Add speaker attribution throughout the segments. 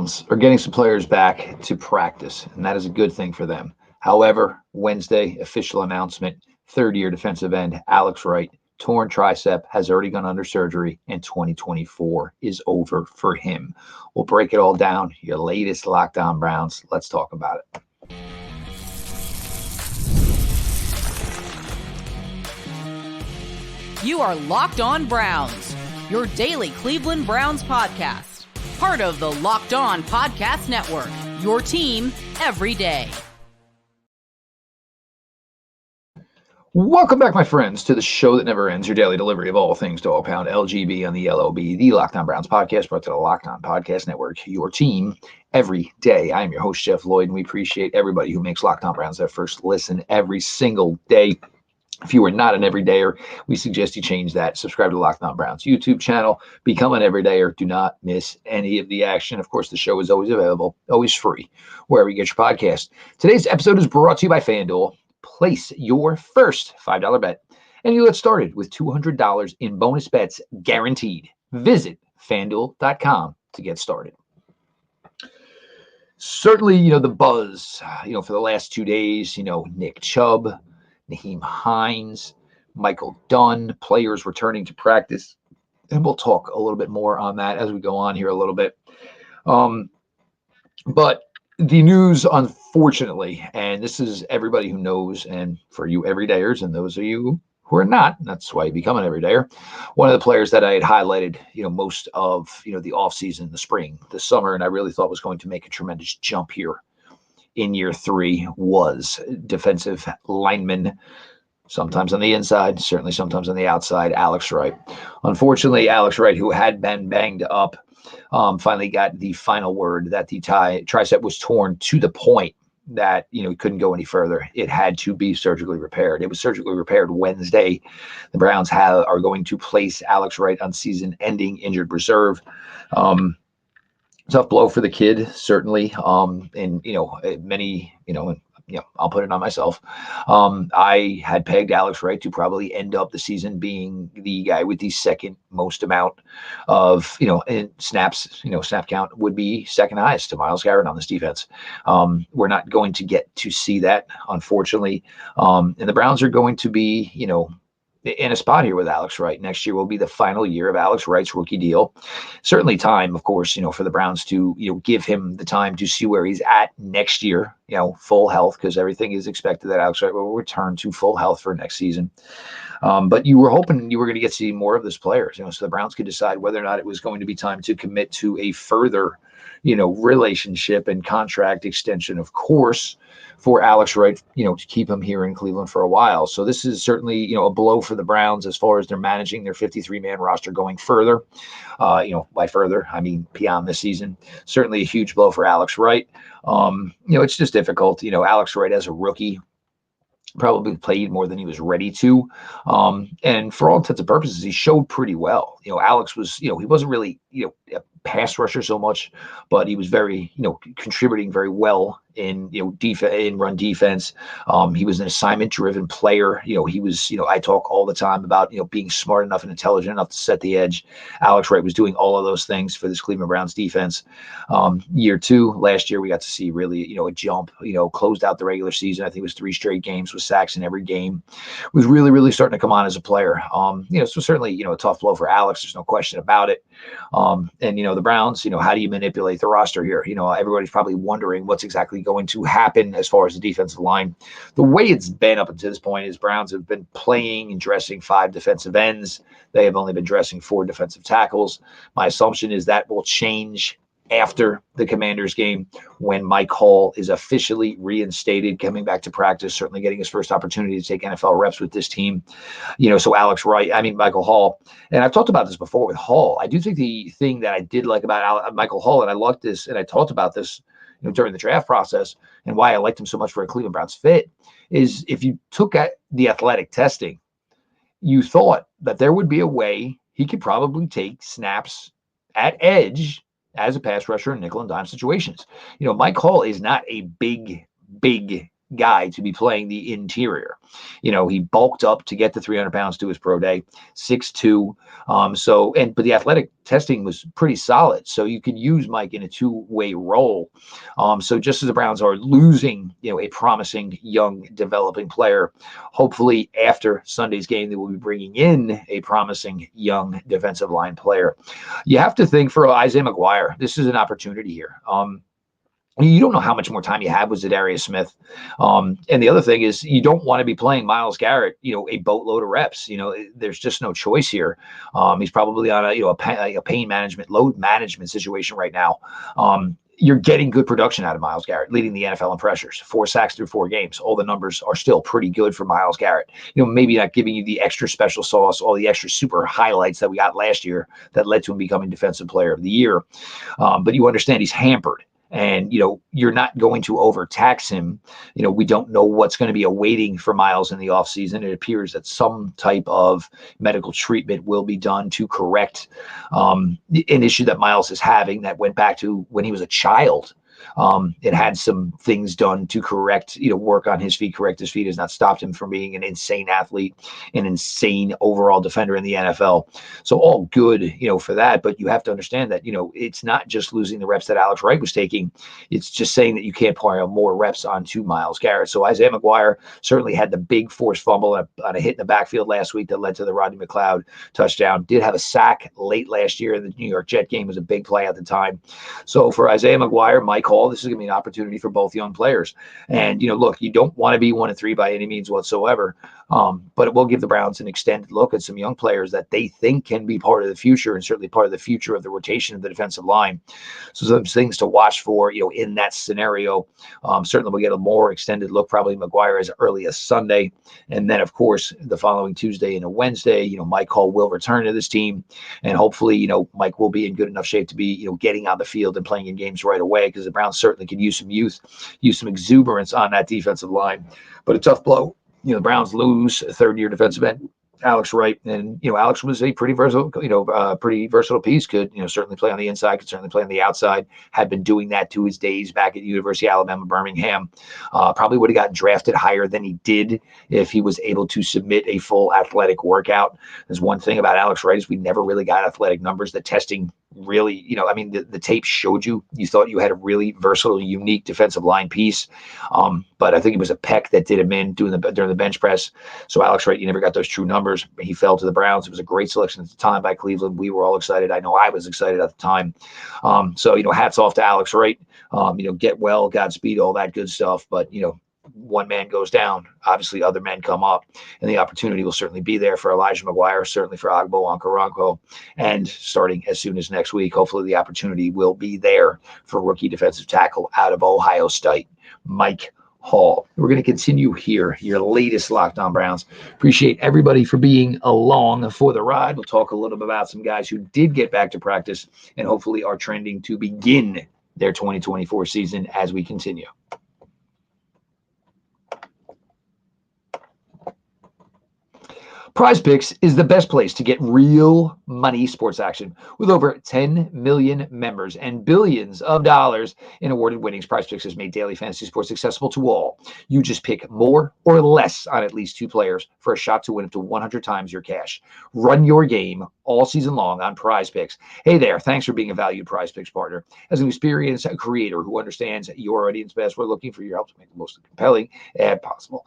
Speaker 1: Browns are getting some players back to practice, and that is a good thing for them. However, Wednesday, official announcement, third-year defensive end Alex Wright, torn tricep, has already gone under surgery, and 2024 is over for him. We'll break it all down. Your latest Locked On Browns. Let's talk about it.
Speaker 2: You are Locked On Browns, your daily Cleveland Browns podcast. Part of the Locked On Podcast Network, your team every day.
Speaker 1: Welcome back, my friends, to the show that never ends, your daily delivery of all things Dog Pound LGB on the LOB, the Locked On Browns podcast, brought to the Locked On Podcast Network, your team every day. I am your host, Jeff Lloyd, and we appreciate everybody who makes Locked On Browns their first listen every single day. If you are not an everydayer, we suggest you change that. Subscribe to the Locked On Browns YouTube channel. Become an everydayer. Do not miss any of the action. Of course, the show is always available, always free, wherever you get your podcast. Today's episode is brought to you by FanDuel. Place your first $5 bet, and you get started with $200 in bonus bets guaranteed. Visit FanDuel.com to get started. Certainly, the buzz, for the last 2 days, Nick Chubb, Nyheim Hines, Michael Dunn, players returning to practice. And we'll talk a little bit more on that as we go on here a little bit. But the news, unfortunately, and this is everybody who knows, and for you everydayers and those of you who are not, that's why you become an everydayer. One of the players that I had highlighted, most of, the offseason, the spring, the summer, and I really thought was going to make a tremendous jump here in year 3 was defensive lineman, sometimes on the inside, certainly sometimes on the outside, Alex Wright. Unfortunately, Alex Wright, who had been banged up, finally got the final word that the tricep was torn to the point that, he couldn't go any further. It had to be surgically repaired. It was surgically repaired Wednesday. The Browns are going to place Alex Wright on season-ending injured reserve. Tough blow for the kid, certainly. And, many, I'll put it on myself. I had pegged Alex Wright to probably end up the season being the guy with the second most amount of, snaps, snap count would be second highest to Myles Garrett on this defense. We're not going to get to see that, unfortunately. And the Browns are going to be, in a spot here with Alex Wright. Next year will be the final year of Alex Wright's rookie deal. Certainly time, of course, for the Browns to, give him the time to see where he's at next year, full health, because everything is expected that Alex Wright will return to full health for next season. But you were hoping you were going to get to see more of this player, so the Browns could decide whether or not it was going to be time to commit to a further, relationship and contract extension, of course, for Alex Wright, to keep him here in Cleveland for a while. So this is certainly, a blow for the Browns as far as they're managing their 53-man roster going further. By further, I mean beyond this season. Certainly a huge blow for Alex Wright. It's just difficult. Alex Wright as a rookie probably played more than he was ready to. And for all intents and purposes, he showed pretty well. Alex was, he wasn't really, a pass rusher so much, but he was very, contributing very well in, in run defense. He was an assignment driven player. He was, I talk all the time about, being smart enough and intelligent enough to set the edge. Alex Wright was doing all of those things for this Cleveland Browns defense. Year 2, last year, we got to see really, a jump, closed out the regular season. I think it was 3 straight games with sacks in every game. Was really, really starting to come on as a player. So certainly, a tough blow for Alex. There's no question about it. And, the Browns, how do you manipulate the roster here? Everybody's probably wondering what's exactly going to happen as far as the defensive line. The way it's been up until this point is Browns have been playing and dressing 5 defensive ends. They have only been dressing 4 defensive tackles. My assumption is that will change after the Commanders game when Mike Hall is officially reinstated, coming back to practice, certainly getting his first opportunity to take NFL reps with this team. So Michael Hall, and I've talked about this before with Hall. I do think the thing that I did like about Michael Hall, and I loved this, and I talked about this during the draft process, and why I liked him so much for a Cleveland Browns fit, is if you took at the athletic testing, you thought that there would be a way he could probably take snaps at edge as a pass rusher in nickel and dime situations. Mike Hall is not a big guy to be playing the interior. He bulked up to get to 300 pounds to his pro day, 6'2". But the athletic testing was pretty solid. So you can use Mike in a two-way role. So just as the Browns are losing, a promising young developing player, hopefully after Sunday's game, they will be bringing in a promising young defensive line player. You have to think for Isaiah McGuire, this is an opportunity here. You don't know how much more time you have with Zadarius Smith. And the other thing is you don't want to be playing Myles Garrett, a boatload of reps. There's just no choice here. He's probably on a pain management, load management situation right now. You're getting good production out of Myles Garrett, leading the NFL in pressures, 4 sacks through 4 games. All the numbers are still pretty good for Myles Garrett. Maybe not giving you the extra special sauce, all the extra super highlights that we got last year that led to him becoming Defensive Player of the Year. But you understand he's hampered. And, you're not going to overtax him. We don't know what's going to be awaiting for Myles in the offseason. It appears that some type of medical treatment will be done to correct an issue that Myles is having that went back to when he was a child. It had some things done to correct, work on his feet, correct his feet, has not stopped him from being an insane athlete, an insane overall defender in the NFL. So all good, for that. But you have to understand that, it's not just losing the reps that Alex Wright was taking. It's just saying that you can't pile more reps onto Myles Garrett. So Isaiah McGuire certainly had the big forced fumble on a hit in the backfield last week that led to the Rodney McLeod touchdown. Did have a sack late last year in the New York Jet game. Was a big play at the time. So for Isaiah McGuire, Mike Hall, this is going to be an opportunity for both young players. And, look, you don't want to be 1-3 by any means whatsoever. But it will give the Browns an extended look at some young players that they think can be part of the future and certainly part of the future of the rotation of the defensive line. So some things to watch for, in that scenario. Certainly we'll get a more extended look, probably McGuire as early as Sunday. And then, of course, the following Tuesday and a Wednesday, Mike Hall will return to this team. And hopefully, Mike will be in good enough shape to be, getting on the field and playing in games right away, because the Browns certainly could use some youth, use some exuberance on that defensive line. But a tough blow. The Browns lose a third-year defensive end, Alex Wright, and Alex was a pretty versatile, piece. Could certainly play on the inside, could certainly play on the outside. Had been doing that to his days back at University of Alabama, Birmingham. Probably would have gotten drafted higher than he did if he was able to submit a full athletic workout. There's one thing about Alex Wright is we never really got athletic numbers. The testing really, the tape showed you thought you had a really versatile, unique defensive line piece. But I think it was a pec that did him in during the bench press. So Alex Wright, you never got those true numbers. He fell to the Browns. It was a great selection at the time by Cleveland. We were all excited. I know I was excited at the time. So hats off to Alex Wright. Get well, Godspeed, all that good stuff. But, one man goes down, obviously other men come up, and the opportunity will certainly be there for Elijah McGuire, certainly for Agbo Okoronkwo, and starting as soon as next week, hopefully the opportunity will be there for rookie defensive tackle out of Ohio State, Mike Hall. We're going to continue here, your latest Locked On Browns. Appreciate everybody for being along for the ride. We'll talk a little bit about some guys who did get back to practice and hopefully are trending to begin their 2024 season as we continue. Prize Picks is the best place to get real money sports action. With over 10 million members and billions of dollars in awarded winnings, Prize Picks has made daily fantasy sports accessible to all. You just pick more or less on at least 2 players for a shot to win up to 100 times your cash. Run your game all season long on Prize Picks. Hey there, thanks for being a valued Prize Picks partner. As an experienced creator who understands your audience best, we're looking for your help to make the most compelling ad possible.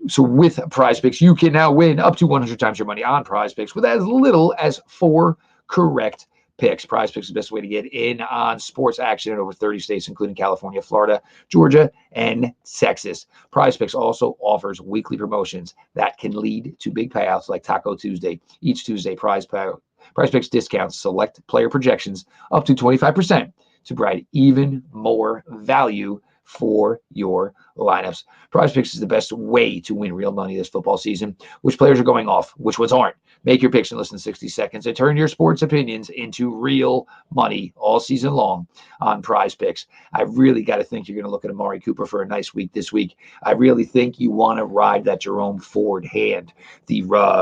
Speaker 1: So with Prize Picks, you can now win up to 100 times your money on Prize Picks with as little as 4 correct picks. Prize Picks is the best way to get in on sports action in over 30 states, including California, Florida, Georgia, and Texas. Prize Picks also offers weekly promotions that can lead to big payouts like Taco Tuesday. Each Tuesday, Prize Picks discounts select player projections up to 25% to provide even more value for your lineups. Prize Picks is the best way to win real money this football season. Which players are going off? Which ones aren't? Make your picks in less than 60 seconds and turn your sports opinions into real money all season long on Prize Picks. I really got to think you're going to look at Amari Cooper for a nice week this week. I really think you want to ride that Jerome Ford hand. The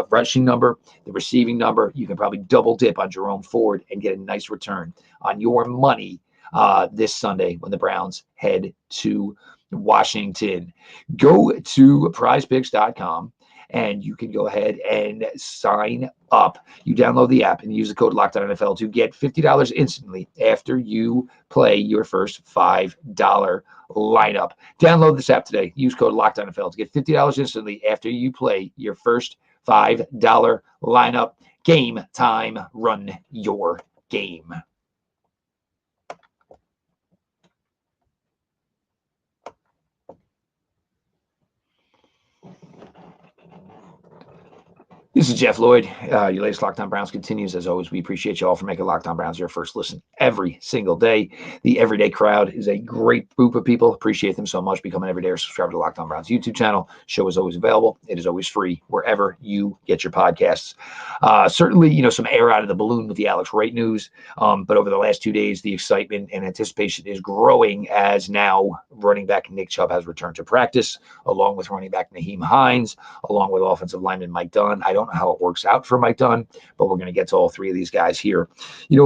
Speaker 1: rushing number, the receiving number, you can probably double dip on Jerome Ford and get a nice return on your money this Sunday when the Browns head to Washington. Go to prizepicks.com and you can go ahead and sign up. You download the app and use the code LOCKEDONNFL to get $50 instantly after you play your first $5 lineup. Download this app today. Use code LOCKEDONNFL to get $50 instantly after you play your first $5 lineup. Game time. Run your game. This is Jeff Lloyd. Your latest Locked On Browns continues. As always, we appreciate you all for making Locked On Browns your first listen every single day. The Everyday Crowd is a great group of people. Appreciate them so much. Become an everyday or subscribe to Locked On Browns YouTube channel. Show is always available. It is always free wherever you get your podcasts. Certainly, some air out of the balloon with the Alex Wright news. But over the last 2 days, the excitement and anticipation is growing as now running back Nick Chubb has returned to practice, along with running back Nyheim Hines, along with offensive lineman Mike Dunn. I don't know how it works out for Mike Dunn, but we're going to get to all three of these guys here.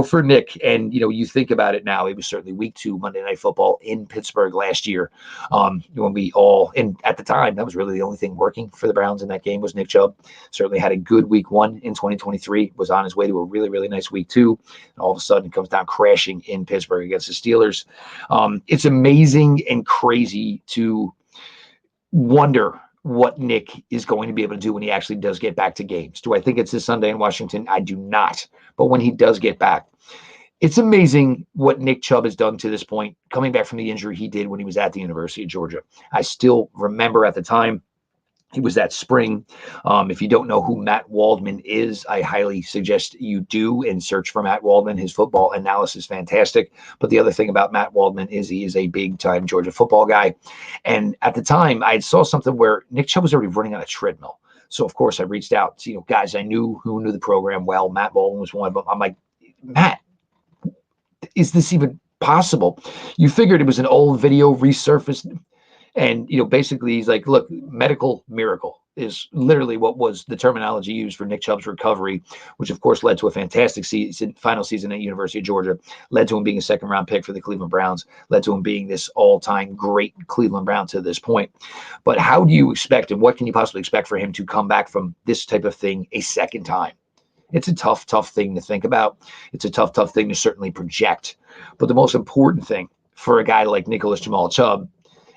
Speaker 1: For Nick, and, you think about it now, it was certainly week 2, Monday Night Football in Pittsburgh last year. When we all, and at the time, that was really the only thing working for the Browns in that game was Nick Chubb. Certainly had a good week 1 in 2023, was on his way to a really, really nice week 2. And all of a sudden comes down crashing in Pittsburgh against the Steelers. It's amazing and crazy to wonder what Nick is going to be able to do when he actually does get back to games. Do I think it's this Sunday in Washington? I do not. But when he does get back, it's amazing what Nick Chubb has done to this point, coming back from the injury he did when he was at the University of Georgia. I still remember at the time, it was that spring. If you don't know who Matt Waldman is, I highly suggest you do and search for Matt Waldman. His football analysis is fantastic. But the other thing about Matt Waldman is he is a big-time Georgia football guy. And at the time, I saw something where Nick Chubb was already running on a treadmill. So, of course, I reached out to guys I knew who knew the program well. Matt Waldman was one of them. I'm like, Matt, is this even possible? You figured it was an old video resurfaced. And, basically he's like, look, medical miracle is literally what was the terminology used for Nick Chubb's recovery, which of course led to a fantastic final season at University of Georgia, led to him being a second-round pick for the Cleveland Browns, led to him being this all-time great Cleveland Brown to this point. But how do you expect, and what can you possibly expect for him to come back from this type of thing a second time? It's a tough thing to think about. It's a tough thing to certainly project. But the most important thing for a guy like Nicholas Jamal Chubb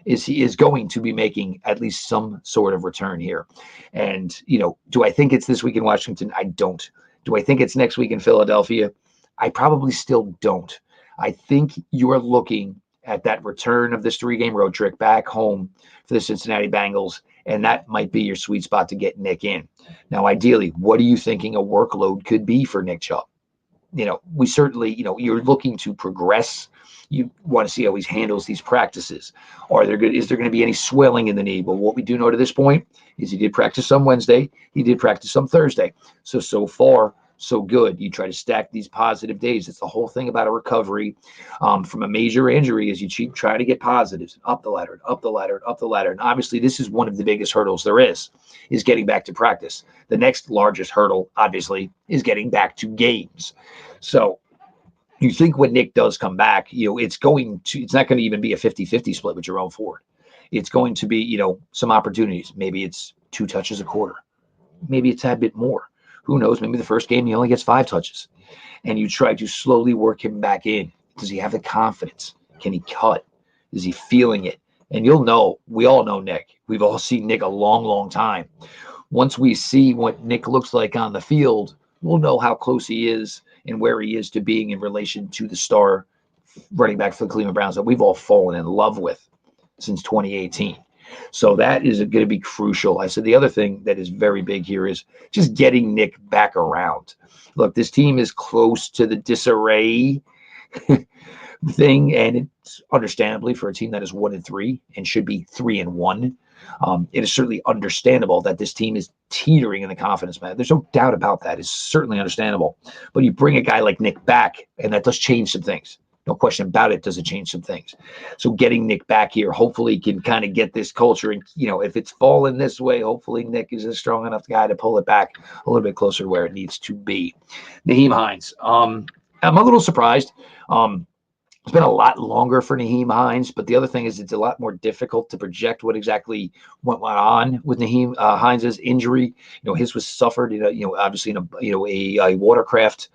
Speaker 1: is he is going to be making at least some sort of return here. And, do I think it's this week in Washington? I don't. Do I think it's next week in Philadelphia? I probably still don't. I think you are looking at that return of this 3-game road trip back home for the Cincinnati Bengals, and that might be your sweet spot to get Nick in. Now, ideally, what are you thinking a workload could be for Nick Chubb? We certainly, you're looking to progress. You want to see how he handles these practices. Is there going to be any swelling in the knee? But what we do know to this point is he did practice on Wednesday. He did practice on Thursday. So far, so good. You try to stack these positive days. It's the whole thing about a recovery from a major injury is you keep trying to get positives up the ladder, up the ladder, up the ladder. And obviously, this is one of the biggest hurdles there is getting back to practice. The next largest hurdle, obviously, is getting back to games. So you think when Nick does come back, it's not going to even be a 50-50 split with Jerome Ford. It's going to be, some opportunities. Maybe it's 2 touches a quarter. Maybe it's a bit more. Who knows? Maybe the first game he only gets 5 touches. And you try to slowly work him back in. Does he have the confidence? Can he cut? Is he feeling it? And you'll know, we all know Nick. We've all seen Nick a long, long time. Once we see what Nick looks like on the field, we'll know how close he is and where he is to being in relation to the star running back for the Cleveland Browns that we've all fallen in love with since 2018. So that is going to be crucial. I said the other thing that is very big here is just getting Nick back around. Look, this team is close to the disarray thing, and it's understandably for a team that is 1-3 and should be 3-1. It is certainly understandable that this team is teetering in the confidence, man. There's no doubt about that. It's certainly understandable. But you bring a guy like Nick back, and that does change some things. No question about it, does it change some things. So getting Nick back here, hopefully can kind of get this culture. And, if it's fallen this way, hopefully Nick is a strong enough guy to pull it back a little bit closer to where it needs to be. Nyheim Hines. I'm a little surprised. It's been a lot longer for Naheem Hines, but the other thing is it's a lot more difficult to project what exactly went on with Naheem Hines's injury. His was suffered, obviously in a watercraft,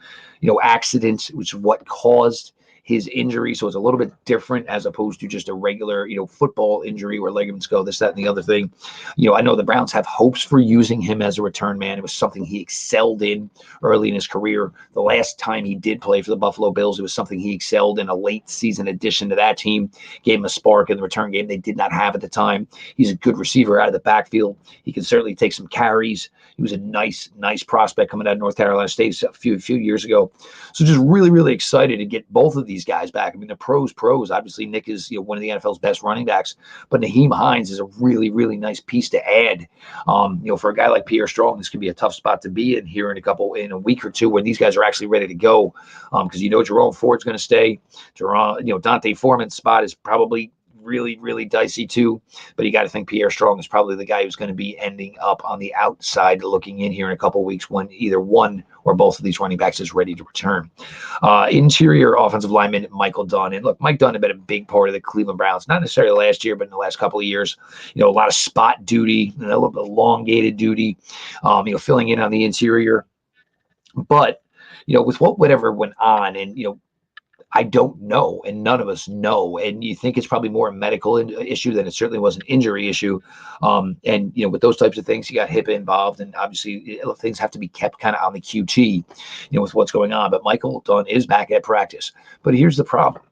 Speaker 1: accident, which is what caused his injury. So it's a little bit different as opposed to just a regular, football injury where ligaments go, this, that, and the other thing. I know the Browns have hopes for using him as a return man. It was something he excelled in early in his career. The last time he did play for the Buffalo Bills, it was something he excelled in, a late season addition to that team, gave him a spark in the return game they did not have at the time. He's a good receiver out of the backfield. He can certainly take some carries. He was a nice prospect coming out of North Carolina State a few years ago. So just really, really excited to get both of these guys back. I mean, the pros. Obviously, Nick is one of the NFL's best running backs, but Naheem Hines is a really, really nice piece to add. For a guy like Pierre Strong, this could be a tough spot to be in here in a week or two when these guys are actually ready to go. Because Jerome Ford's going to stay. Dante Foreman's spot is probably really, really dicey too. But you got to think Pierre Strong is probably the guy who's going to be ending up on the outside looking in here in a couple of weeks when either one or both of these running backs is ready to return. Interior offensive lineman Michael Dunn. And look, Mike Dunn had been a big part of the Cleveland Browns, not necessarily last year, but in the last couple of years. A lot of spot duty, a little bit elongated duty, filling in on the interior. But, with whatever went on and, I don't know, and none of us know. And you think it's probably more a medical issue than it certainly was an injury issue. And with those types of things, you got HIPAA involved, and obviously things have to be kept kind of on the QT, with what's going on. But Michael Dunn is back at practice. But here's the problem,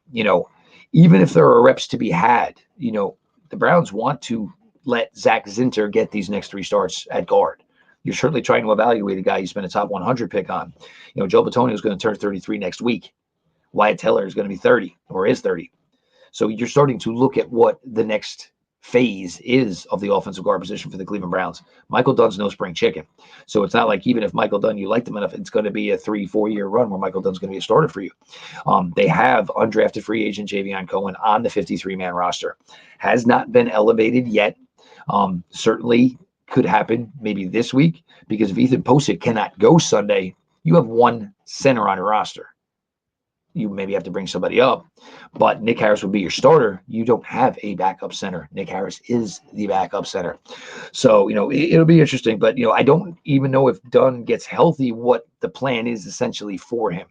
Speaker 1: even if there are reps to be had, the Browns want to let Zach Zinter get these next 3 starts at guard. You're certainly trying to evaluate a guy you spent a top 100 pick on. Joe Bitonio is going to turn 33 next week. Wyatt Teller is going to be 30 or is 30. So you're starting to look at what the next phase is of the offensive guard position for the Cleveland Browns. Michael Dunn's no spring chicken. So it's not like even if Michael Dunn, you liked him enough, it's going to be a 3-4 year run where Michael Dunn's going to be a starter for you. They have undrafted free agent Javion Cohen on the 53-man roster. Has not been elevated yet. Certainly could happen maybe this week because if Ethan Posick cannot go Sunday, you have one center on your roster. You maybe have to bring somebody up, but Nick Harris would be your starter. You don't have a backup center. Nick Harris is the backup center. So, it'll be interesting, but, I don't even know if Dunn gets healthy, what the plan is essentially for him,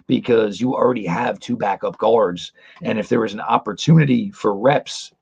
Speaker 1: because you already have 2 backup guards. And if there is an opportunity for reps,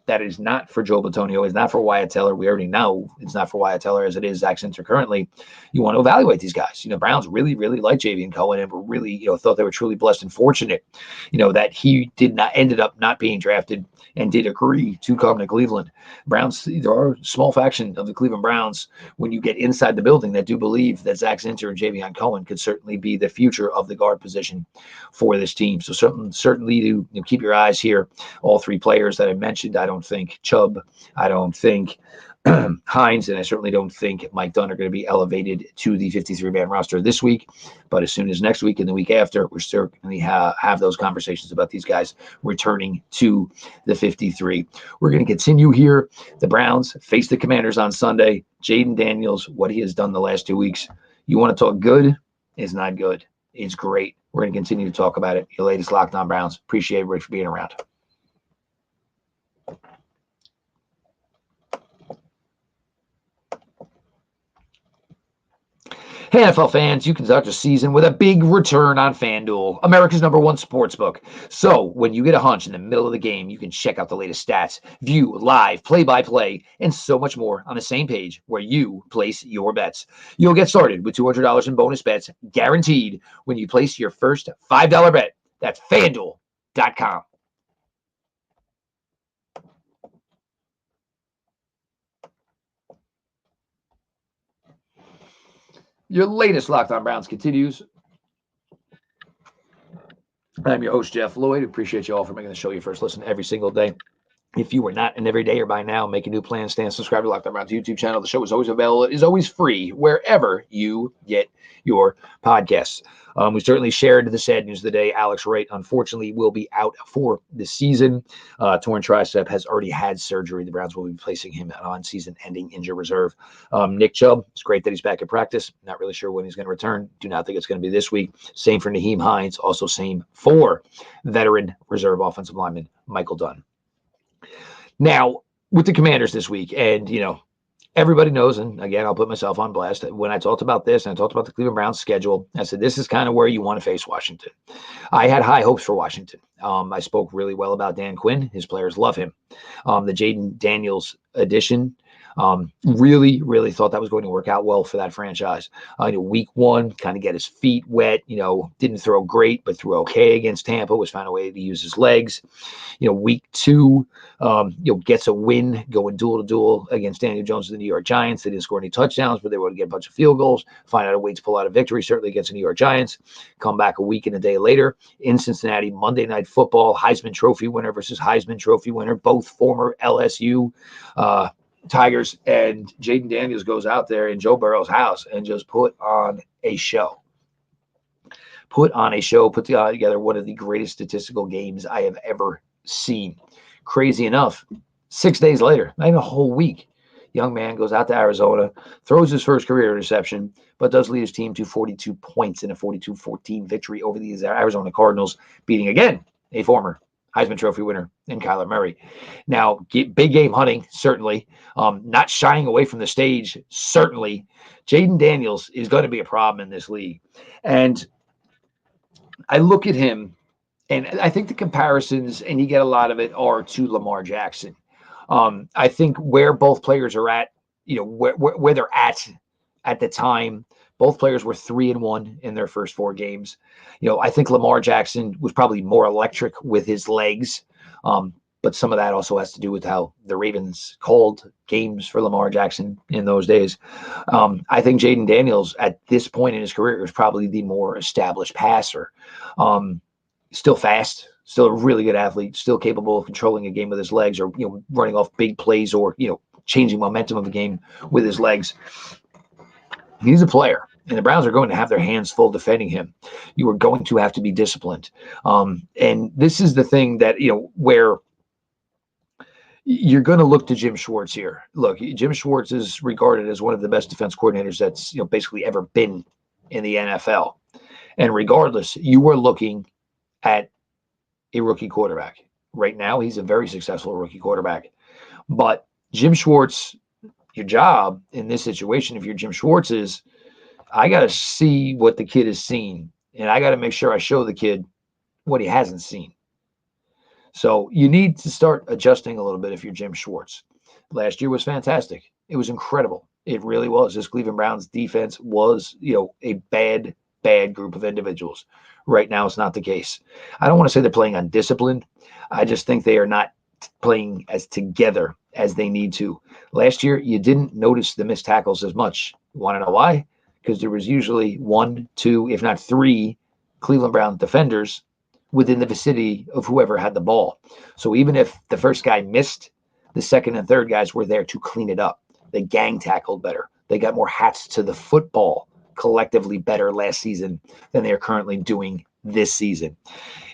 Speaker 1: that is not for Joe Bitonio, is not for Wyatt Teller. We already know it's not for Wyatt Teller as it is Zach Zinter currently. You want to evaluate these guys. Browns really, really like Javion Cohen and were really, thought they were truly blessed and fortunate, that he ended up not being drafted and did agree to come to Cleveland. Browns, there are a small faction of the Cleveland Browns when you get inside the building that do believe that Zach Zinter and Javion Cohen could certainly be the future of the guard position for this team. So certainly to keep your eyes here. All 3 players that I mentioned, I don't think Chubb, I don't think Hines, and I certainly don't think Mike Dunn are going to be elevated to the 53-man roster this week. But as soon as next week and the week after, we're certainly have those conversations about these guys returning to the 53. We're going to continue here. The Browns face the Commanders on Sunday. Jaden Daniels, what he has done the last 2 weeks. You want to talk good? It's not good. It's great. We're going to continue to talk about it. Your latest Locked On Browns. Appreciate everybody for being around. Hey, NFL fans, you can start the season with a big return on FanDuel, America's #1 sportsbook. So when you get a hunch in the middle of the game, you can check out the latest stats, view live play-by-play, and so much more on the same page where you place your bets. You'll get started with $200 in bonus bets guaranteed when you place your first $5 bet. That's FanDuel.com. Your latest Locked On Browns continues. I'm your host, Jeff Lloyd. Appreciate you all for making the show your first listen every single day. If you are not an everydayer by now, make a new plan. Stand subscribe to Locked On Browns YouTube channel. The show is always available. It is always free wherever you get your podcasts. We certainly shared the sad news of the day. Alex Wright, unfortunately, will be out for the season. Torn tricep, has already had surgery. The Browns will be placing him on season-ending injury reserve. Nick Chubb, it's great that he's back in practice. Not really sure when he's going to return. Do not think it's going to be this week. Same for Naheem Hines. Also same for veteran reserve offensive lineman Michael Dunn. Now, with the Commanders this week, and, everybody knows, and again, I'll put myself on blast, when I talked about this and I talked about the Cleveland Browns schedule, I said, this is kind of where you want to face Washington. I had high hopes for Washington. I spoke really well about Dan Quinn. His players love him. The Jaden Daniels addition, really, really thought that was going to work out well for that franchise. Week one, kind of get his feet wet, didn't throw great, but threw okay against Tampa, was found a way to use his legs. Week two, gets a win going duel to duel against Daniel Jones and the New York Giants. They didn't score any touchdowns, but they were able to get a bunch of field goals, find out a way to pull out a victory, certainly against the New York Giants. Come back a week and a day later in Cincinnati, Monday Night Football, Heisman Trophy winner versus Heisman Trophy winner, both former LSU Tigers, and Jaden Daniels goes out there in Joe Burrow's house and just put on a show. Put together one of the greatest statistical games I have ever seen. Crazy enough, 6 days later, not even a whole week, young man goes out to Arizona, throws his first career interception, but does lead his team to 42 points in a 42-14 victory over the Arizona Cardinals, beating again a former Heisman Trophy winner in Kyler Murray. Now, big game hunting, certainly. Not shying away from the stage, certainly. Jaden Daniels is going to be a problem in this league. And I look at him, and I think the comparisons, and you get a lot of it, are to Lamar Jackson. I think where both players are at, where they're at the time, both players were 3-1 in their first 4 games. I think Lamar Jackson was probably more electric with his legs, but some of that also has to do with how the Ravens called games for Lamar Jackson in those days. I think Jaden Daniels, at this point in his career, was probably the more established passer. Still fast, still a really good athlete, still capable of controlling a game with his legs, or running off big plays, or changing momentum of a game with his legs. He's a player, and the Browns are going to have their hands full defending him. You are going to have to be disciplined. And this is the thing that, where you're going to look to Jim Schwartz here. Look, Jim Schwartz is regarded as one of the best defense coordinators that's, basically ever been in the NFL. And regardless, you are looking at a rookie quarterback. Right now, he's a very successful rookie quarterback. But Jim Schwartz, your job in this situation, if you're Jim Schwartz, is I got to see what the kid has seen, and I got to make sure I show the kid what he hasn't seen. So you need to start adjusting a little bit if you're Jim Schwartz. Last year was fantastic. It was incredible. It really was. This Cleveland Browns defense was, a bad group of individuals. Right now, it's not the case. I don't want to say they're playing undisciplined. I just think they are not playing as together as they need to. Last year, you didn't notice the missed tackles as much. You want to know why? Because there was usually 1, 2, if not 3 Cleveland Browns defenders within the vicinity of whoever had the ball. So even if the first guy missed, the second and third guys were there to clean it up. They gang tackled better. They got more hats to the football collectively better last season than they are currently doing this season.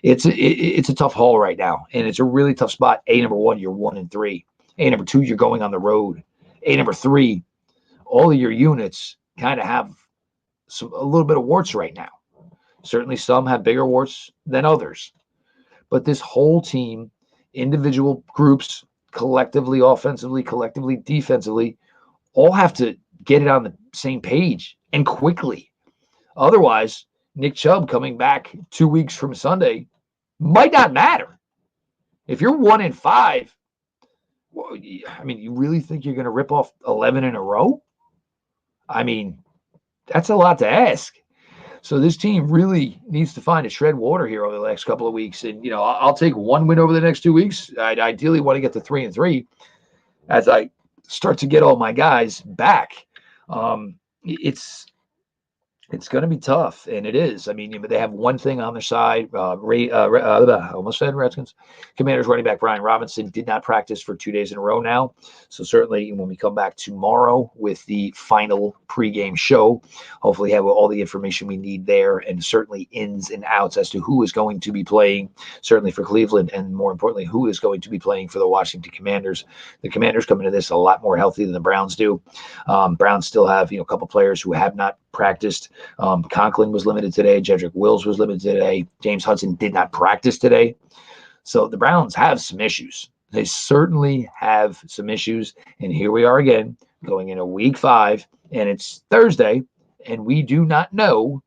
Speaker 1: It's a tough haul right now, and it's a really tough spot. Number 1, you're 1-3. Number 2, you're going on the road. Number 3, all of your units kind of have a little bit of warts right now. Certainly some have bigger warts than others. But this whole team, individual groups, collectively offensively, collectively defensively, all have to get it on the same page and quickly. Otherwise, Nick Chubb coming back 2 weeks from Sunday might not matter. If you're 1-5, well, you really think you're going to rip off 11 in a row? That's a lot to ask. So this team really needs to find a shred water here over the next couple of weeks. And, I'll take 1 win over the next 2 weeks. I'd ideally want to get to 3-3 as I start to get all my guys back. It's It's going to be tough, and it is. I mean, they have one thing on their side. I almost said Redskins. Commanders running back Brian Robinson did not practice for 2 days in a row now. So certainly when we come back tomorrow with the final pregame show, hopefully have all the information we need there, and certainly ins and outs as to who is going to be playing, certainly for Cleveland, and more importantly, who is going to be playing for the Washington Commanders. The Commanders come into this a lot more healthy than the Browns do. Browns still have a couple players who have not practiced. Conklin was limited today. Jedrick Wills was limited today. James Hudson did not practice today. So the Browns have some issues. They certainly have some issues. And here we are again, going into week 5, and it's Thursday, and we do not know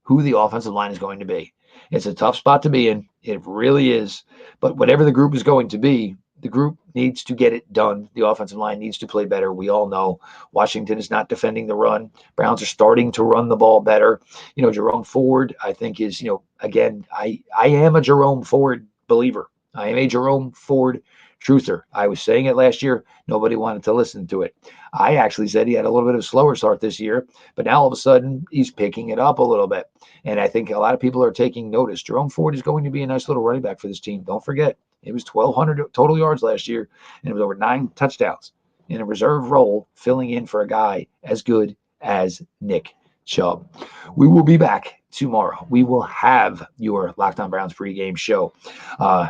Speaker 1: who the offensive line is going to be. It's a tough spot to be in. It really is. But whatever the group is going to be, the group needs to get it done. The offensive line needs to play better. We all know Washington is not defending the run. Browns are starting to run the ball better. Jerome Ford, I think, is, again, I am a Jerome Ford believer. I am a Jerome Ford truther. I was saying it last year. Nobody wanted to listen to it. I actually said he had a little bit of a slower start this year, but now all of a sudden he's picking it up a little bit. And I think a lot of people are taking notice. Jerome Ford is going to be a nice little running back for this team. Don't forget, it was 1,200 total yards last year, and it was over 9 touchdowns in a reserve role, filling in for a guy as good as Nick Chubb. We will be back tomorrow. We will have your Locked On Browns pregame show.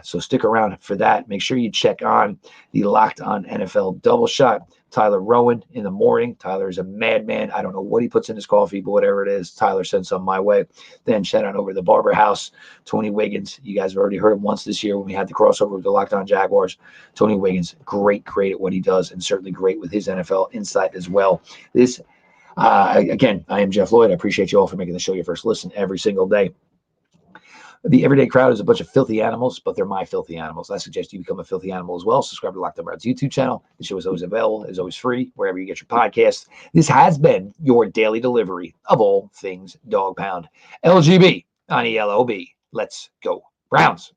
Speaker 1: So stick around for that. Make sure you check on the Locked On NFL Double Shot. Tyler Rowan in the morning. Tyler is a madman. I don't know what he puts in his coffee, but whatever it is, Tyler sends some my way. Then shout out over to the Barber House. Tony Wiggins. You guys have already heard him once this year when we had the crossover with the Locked On Jaguars. Tony Wiggins, great at what he does, and certainly great with his NFL insight as well. Again, I am Jeff Lloyd. I appreciate you all for making the show your first listen every single day. The everyday crowd is a bunch of filthy animals, but they're my filthy animals. I suggest you become a filthy animal as well. Subscribe to Locked On Browns YouTube channel. The show is always available, is always free, wherever you get your podcasts. This has been your daily delivery of all things Dog Pound. LGB on ELOB. Let's go Browns.